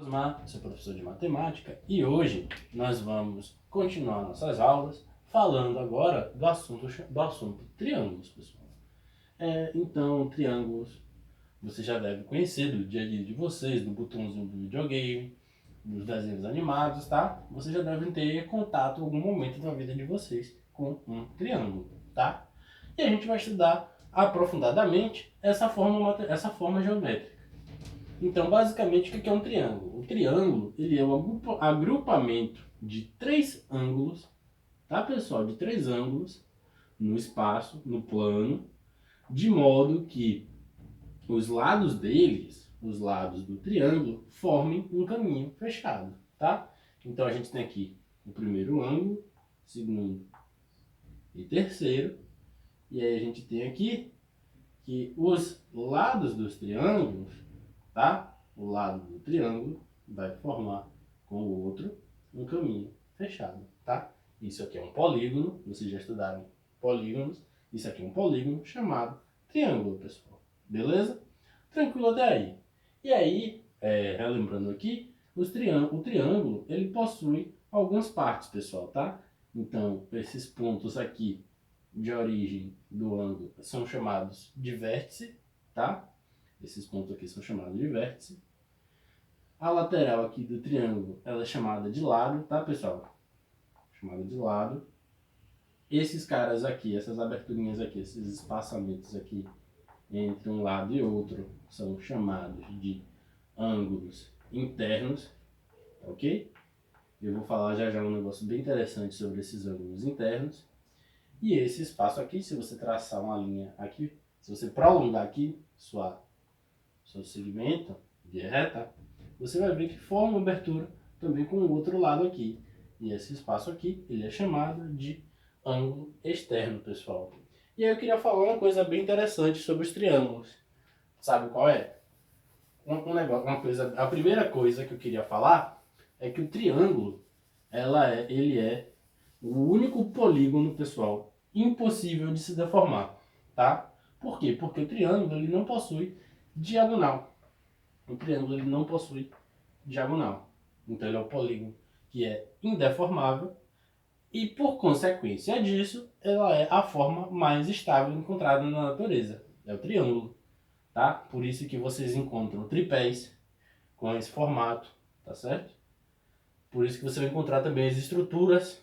Osmar, sou professor de matemática e hoje nós vamos continuar nossas aulas falando agora do assunto triângulos, pessoal. Então, triângulos você já deve conhecer do dia a dia de vocês, do botãozinho do videogame, dos desenhos animados, tá? Vocês já devem ter contato em algum momento da vida de vocês com um triângulo, tá? E a gente vai estudar aprofundadamente essa forma geométrica. Então, basicamente, o que é um triângulo? O triângulo ele é um agrupamento de três ângulos, tá, pessoal? De três ângulos no espaço, no plano, de modo que os lados deles, os lados do triângulo, formem um caminho fechado, tá? Então, a gente tem aqui o primeiro ângulo, segundo e terceiro, e aí a gente tem aqui que os lados dos triângulos, tá? O lado do triângulo vai formar com o outro um caminho fechado, tá? Isso aqui é um polígono, vocês já estudaram polígonos. Isso aqui é um polígono chamado triângulo, pessoal. Beleza? Tranquilo até aí. E aí, relembrando aqui, o triângulo ele possui algumas partes, pessoal, tá? Então, esses pontos aqui de origem do ângulo são chamados de vértice, tá? Esses pontos aqui são chamados de vértice. A lateral aqui do triângulo ela é chamada de lado, tá, pessoal? Chamada de lado. Esses caras aqui, essas aberturinhas aqui, esses espaçamentos aqui entre um lado e outro são chamados de ângulos internos, ok? Eu vou falar já já um negócio bem interessante sobre esses ângulos internos. E esse espaço aqui, se você traçar uma linha aqui, se você prolongar aqui seu segmento de reta, você vai ver que forma uma abertura também com o outro lado aqui. E esse espaço aqui, ele é chamado de ângulo externo, pessoal. E aí eu queria falar uma coisa bem interessante sobre os triângulos. Sabe qual é? A primeira coisa que eu queria falar é que o triângulo, ele é o único polígono, pessoal, impossível de se deformar, tá? Por quê? Porque o triângulo ele não possui diagonal. O triângulo ele não possui diagonal. Então ele é um polígono que é indeformável e, por consequência disso, ela é a forma mais estável encontrada na natureza. É o triângulo, tá? Por isso que vocês encontram tripés com esse formato, tá certo? Por isso que você vai encontrar também as estruturas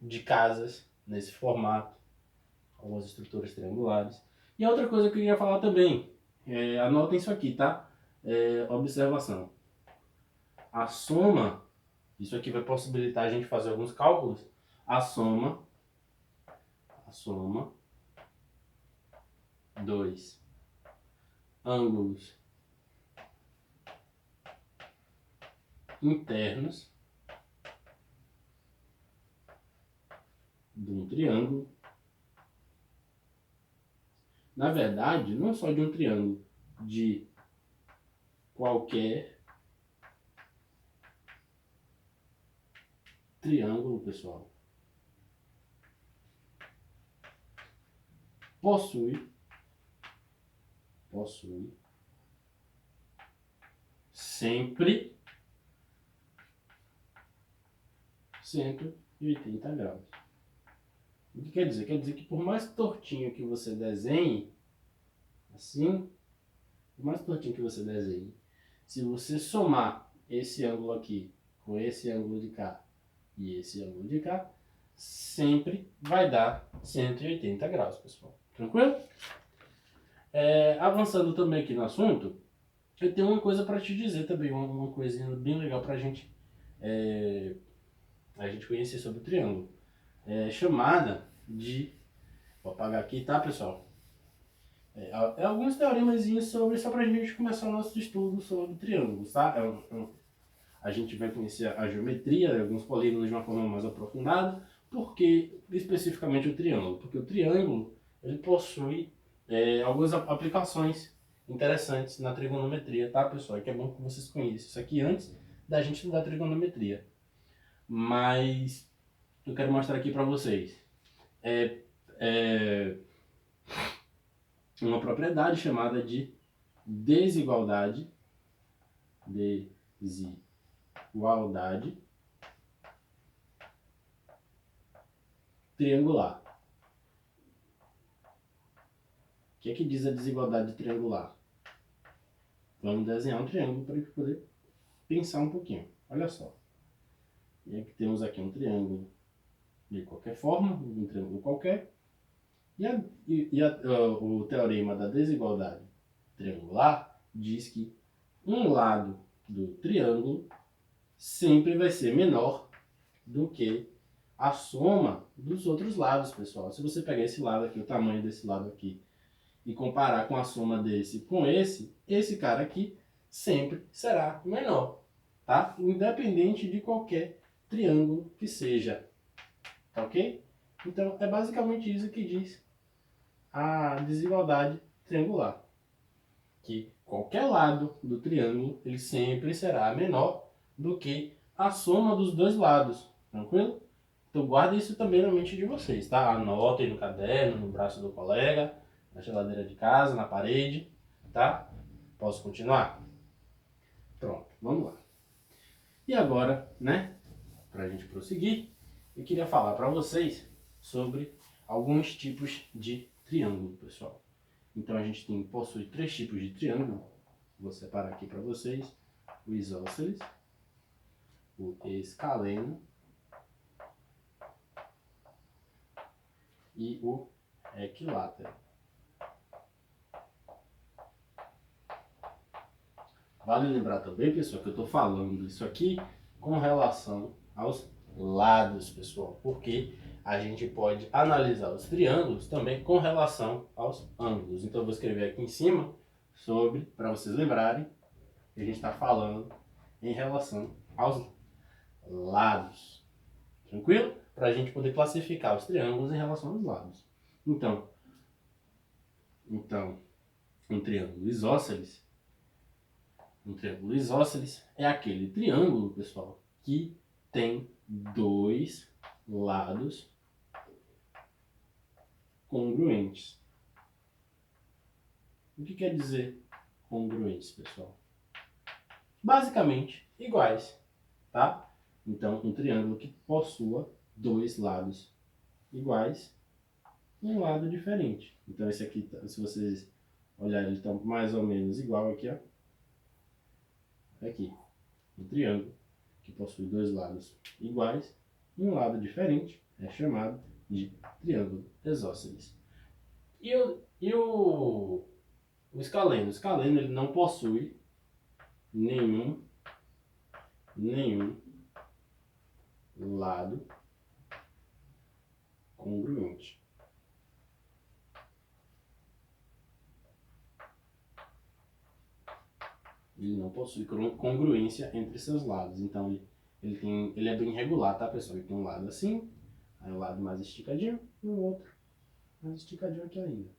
de casas nesse formato, algumas estruturas triangulares. E outra coisa que eu queria falar também, anotem isso aqui, tá? Observação. A soma, isso aqui vai possibilitar a gente fazer alguns cálculos. A soma dois ângulos internos de um triângulo, na verdade, não só de um triângulo, de qualquer triângulo, pessoal, possui sempre 180 graus. O que quer dizer? Quer dizer que por mais tortinho que você desenhe, assim, por mais tortinho que você desenhe, se você somar esse ângulo aqui com esse ângulo de cá e esse ângulo de cá, sempre vai dar 180 graus, pessoal. Tranquilo? Avançando também aqui no assunto, eu tenho uma coisa para te dizer também, uma coisinha bem legal para a gente conhecer sobre o triângulo. Chamada de... Vou apagar aqui, tá, pessoal? Alguns teoremazinhos sobre, só para a gente começar o nosso estudo sobre triângulos, tá? A gente vai conhecer a geometria, alguns polígonos de uma forma mais aprofundada. Por que especificamente o triângulo? Porque o triângulo ele possui algumas aplicações interessantes na trigonometria, tá, pessoal? É que é bom que vocês conheçam isso aqui antes da gente estudar trigonometria. Mas eu quero mostrar aqui para vocês uma propriedade chamada de desigualdade. desigualdade triangular. O que é que diz a desigualdade triangular? Vamos desenhar um triângulo para a gente poder pensar um pouquinho. Olha só. E aqui temos aqui um triângulo de qualquer forma, um triângulo qualquer. O teorema da desigualdade triangular diz que um lado do triângulo sempre vai ser menor do que a soma dos outros lados, pessoal. Se você pegar esse lado aqui, o tamanho desse lado aqui, e comparar com a soma desse com esse cara aqui sempre será menor, tá? Independente de qualquer triângulo que seja, tá ok? Então, é basicamente isso que diz a desigualdade triangular. Que qualquer lado do triângulo, ele sempre será menor do que a soma dos dois lados, tranquilo? Então guarda isso também na mente de vocês, tá? Anotem no caderno, no braço do colega, na geladeira de casa, na parede, tá? Posso continuar? Pronto, vamos lá. E agora, né, pra gente prosseguir, eu queria falar para vocês sobre alguns tipos de triângulo, pessoal. Então a gente possui 3 tipos de triângulo. Vou separar aqui para vocês: o isósceles, o escaleno e o equilátero. Vale lembrar também, pessoal, que eu estou falando isso aqui com relação aos lados, pessoal, porque a gente pode analisar os triângulos também com relação aos ângulos. Então eu vou escrever aqui em cima sobre, para vocês lembrarem, que a gente está falando em relação aos lados. Tranquilo? Para a gente poder classificar os triângulos em relação aos lados. Então um triângulo isósceles é aquele triângulo, pessoal, que tem dois lados congruentes. O que quer dizer congruentes, pessoal? Basicamente iguais, tá? Então, um triângulo que possua dois lados iguais e um lado diferente. Então, esse aqui, se vocês olharem, ele está mais ou menos igual aqui, ó. Aqui, um triângulo que possui dois lados iguais e um lado diferente é chamado de triângulo isósceles. E o escaleno? O escaleno ele não possui nenhum lado congruente. Ele não possui congruência entre seus lados. Então ele é bem regular, tá, pessoal? Ele tem um lado assim, aí um lado mais esticadinho e um outro mais esticadinho aqui ainda,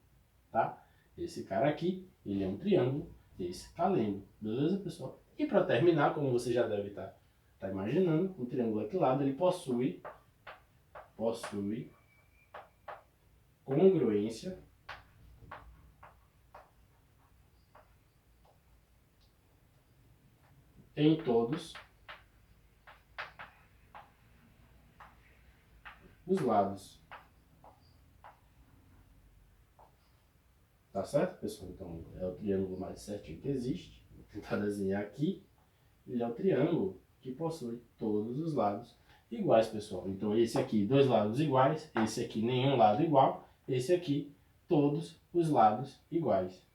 tá? Esse cara aqui, ele é um triângulo escaleno, beleza, pessoal? E para terminar, como você já deve estar imaginando, um triângulo equilátero ele possui congruência em todos os lados. Tá certo, pessoal? Então, é o triângulo mais certinho que existe. Vou tentar desenhar aqui. Ele é o triângulo que possui todos os lados iguais, pessoal. Então, esse aqui, dois lados iguais. Esse aqui, nenhum lado igual. Esse aqui, todos os lados iguais.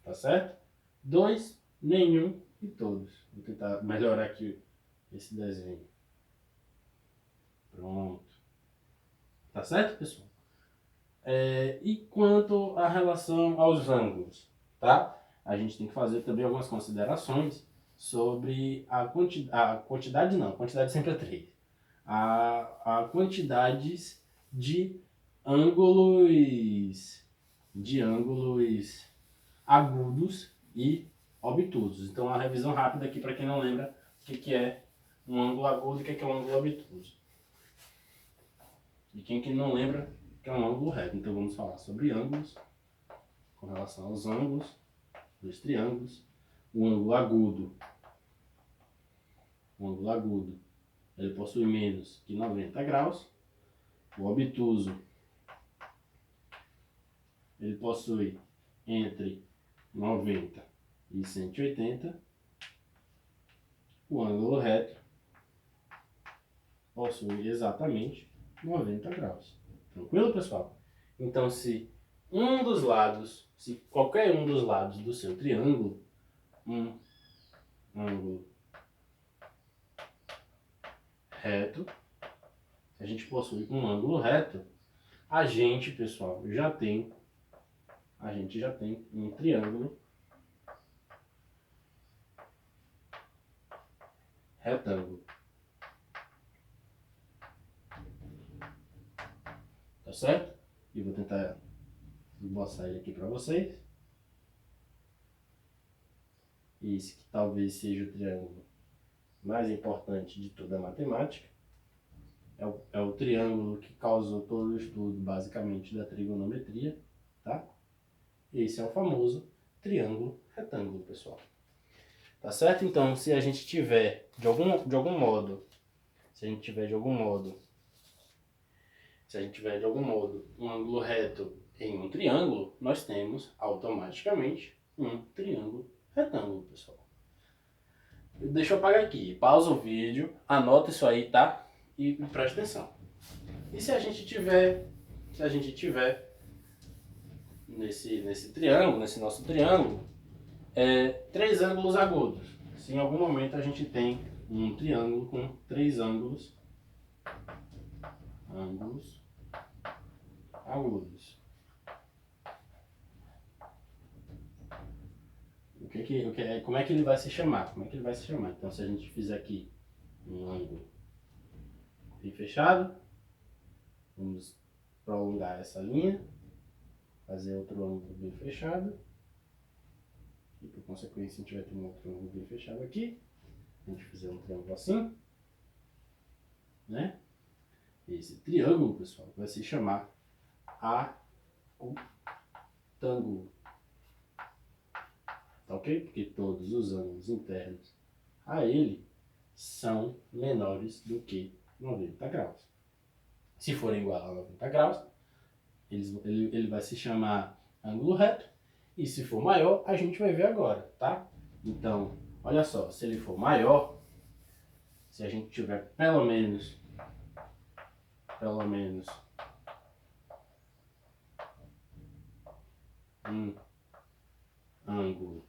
Tá certo? Dois, nenhum e todos. Vou tentar melhorar aqui esse desenho. Pronto. Tá certo, pessoal? E quanto à relação aos ângulos, tá? A gente tem que fazer também algumas considerações sobre a quantidade não, a quantidade sempre é 3. A quantidades de ângulos agudos e obtusos. Então, a revisão rápida aqui para quem não lembra o que é um ângulo agudo e o que é um ângulo obtuso. E quem que não lembra que é um ângulo reto. Então vamos falar sobre ângulos, com relação aos ângulos dos triângulos. O ângulo agudo o ângulo agudo, ele possui menos que 90 graus. O obtuso, ele possui entre 90 e 180. O ângulo reto possui exatamente 90 graus. Tranquilo, pessoal? Então, se qualquer um dos lados do seu triângulo, um ângulo reto, se a gente possui um ângulo reto, a gente, pessoal, já tem um triângulo retângulo. Tá certo? E vou tentar esboçar ele aqui para vocês. Esse que talvez seja o triângulo mais importante de toda a matemática. É o triângulo que causou todo o estudo, basicamente, da trigonometria, tá? Esse é o famoso triângulo retângulo, pessoal. Tá certo? Então, se a gente tiver, de algum modo, um ângulo reto em um triângulo, nós temos automaticamente um triângulo retângulo, pessoal. Deixa eu apagar aqui, pausa o vídeo, anota isso aí, tá? E presta atenção. E se a gente tiver nesse triângulo, nesse nosso triângulo, três ângulos agudos? Se em algum momento a gente tem um triângulo com três ângulos agudos. Como é que ele vai se chamar? Então, se a gente fizer aqui um ângulo bem fechado, vamos prolongar essa linha, fazer outro ângulo bem fechado, e por consequência a gente vai ter um outro ângulo bem fechado aqui. A gente fizer um triângulo assim, né? Esse triângulo, pessoal, vai se chamar acutângulo. Tá ok? Porque todos os ângulos internos a ele são menores do que 90 graus. Se forem igual a 90 graus, ele vai se chamar ângulo reto. E se for maior, a gente vai ver agora, tá? Então, olha só, se ele for maior, se a gente tiver pelo menos um ângulo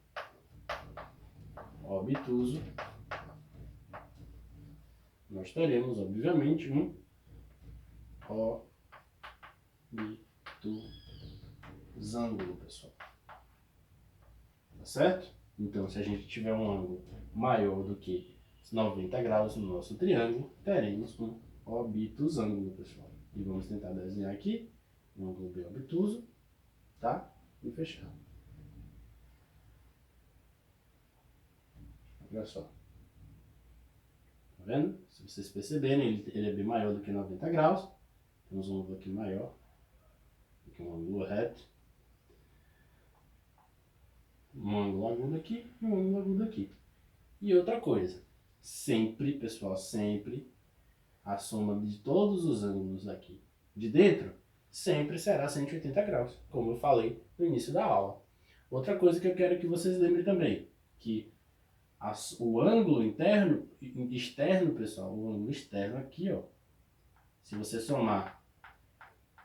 obtuso, nós teremos, obviamente, um obtusângulo, pessoal. Tá certo? Então, se a gente tiver um ângulo maior do que 90 graus no nosso triângulo, teremos um obtusângulo, pessoal. E vamos tentar desenhar aqui um ângulo bem obtuso, tá? E fechar. Olha só. Tá vendo? Se vocês perceberem, ele é bem maior do que 90 graus. Temos um ângulo aqui maior do que um ângulo reto. Um ângulo agudo aqui e um ângulo agudo aqui. E outra coisa, sempre, pessoal, sempre a soma de todos os ângulos aqui de dentro sempre será 180 graus, como eu falei no início da aula. Outra coisa que eu quero que vocês lembrem também, que o ângulo externo, pessoal, o ângulo externo aqui, ó, se você somar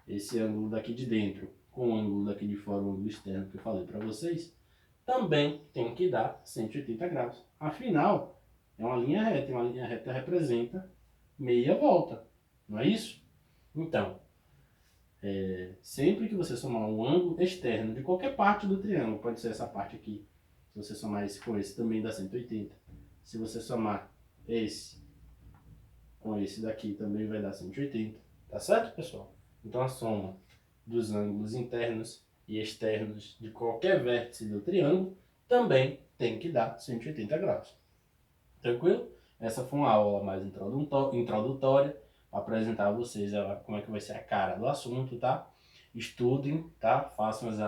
esse ângulo daqui de dentro com o ângulo daqui de fora, o ângulo externo que eu falei para vocês, também tem que dar 180 graus. Afinal, é uma linha reta, e uma linha reta representa meia volta, não é isso? Então, sempre que você somar um ângulo externo de qualquer parte do triângulo, pode ser essa parte aqui, se você somar esse com esse também dá 180. Se você somar esse com esse daqui também vai dar 180. Tá certo, pessoal? Então a soma dos ângulos internos e externos de qualquer vértice do triângulo também tem que dar 180 graus. Tranquilo? Essa foi uma aula mais introdutória para apresentar a vocês como é que vai ser a cara do assunto, tá? Estudem, tá? Façam as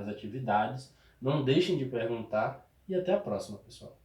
atividades, não deixem de perguntar e até a próxima, pessoal.